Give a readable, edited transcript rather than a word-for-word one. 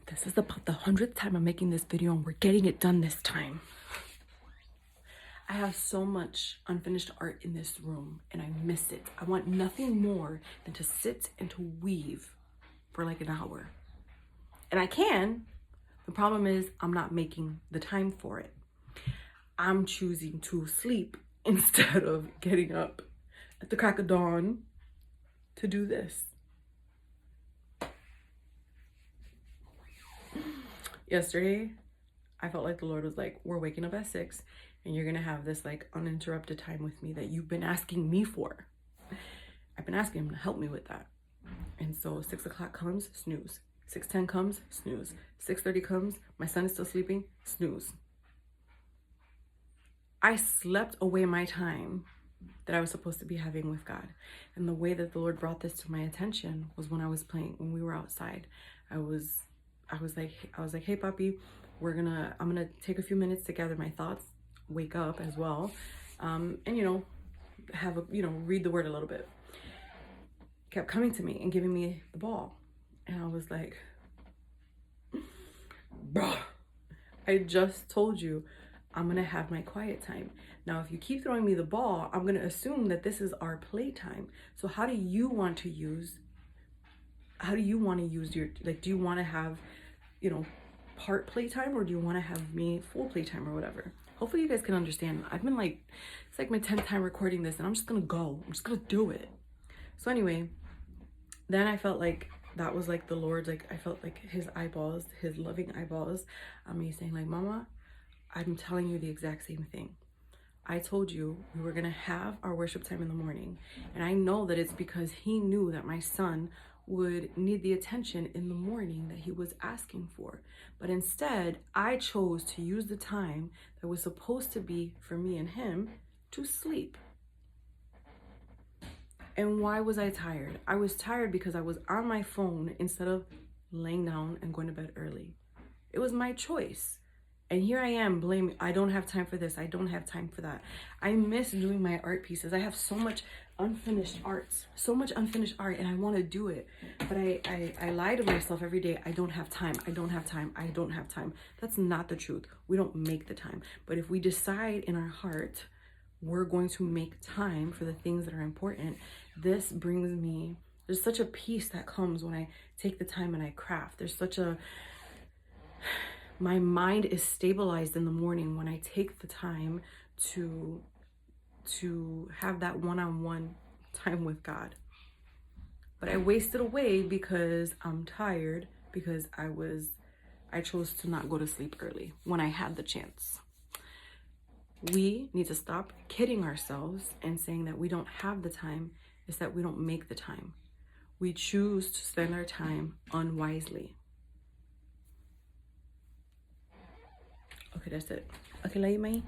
This is about the 100th time I'm making this video, and we're getting it done this time. I have so much unfinished art in this room and I miss it. I want nothing more than to sit and to weave for like an hour. And I can. The problem is I'm not making the time for it. I'm choosing to sleep instead of getting up at the crack of dawn to do this. Yesterday, I felt like the Lord was like, we're waking up at 6 and you're gonna have this like uninterrupted time with me that you've been asking me for. I've been asking him to help me with that. And so 6 o'clock comes, snooze. 6:10 comes, snooze. 6:30 comes, my son is still sleeping, snooze. I slept away my time that I was supposed to be having with God. And the way that the Lord brought this to my attention was when when we were outside. I was like, hey Papi, I'm gonna take a few minutes to gather my thoughts, wake up as well, and read the word a little bit. Kept coming to me and giving me the ball. And I was like, bruh, I just told you I'm gonna have my quiet time. Now, if you keep throwing me the ball, I'm gonna assume that this is our playtime. So how do you want to use your, like, do you want to have, part playtime, or do you want to have me full playtime or whatever? Hopefully you guys can understand. I've been like, it's like my 10th time recording this and I'm just gonna do it. So anyway, then I felt like that was like the Lord, like I felt like his eyeballs, his loving eyeballs on me saying like, Mama, I'm telling you the exact same thing. I told you we were gonna have our worship time in the morning. And I know that it's because he knew that my son would need the attention in the morning that he was asking for. But instead, I chose to use the time that was supposed to be for me and him to sleep. And why was I tired? I was tired because I was on my phone instead of laying down and going to bed early. It was my choice. And here I am blaming, I don't have time for this, I don't have time for that. I miss doing my art pieces. I have so much unfinished art, and I want to do it. But I lie to myself every day, I don't have time. That's not the truth. We don't make the time. But if we decide in our heart, we're going to make time for the things that are important, this brings me, there's such a peace that comes when I take the time and I craft. My mind is stabilized in the morning when I take the time to have that one-on-one time with God. But I wasted away because I'm tired, because I chose to not go to sleep early when I had the chance. We need to stop kidding ourselves and saying that we don't have the time. It's that we don't make the time. We choose to spend our time unwisely. Okay, that's it. Okay, love you, man.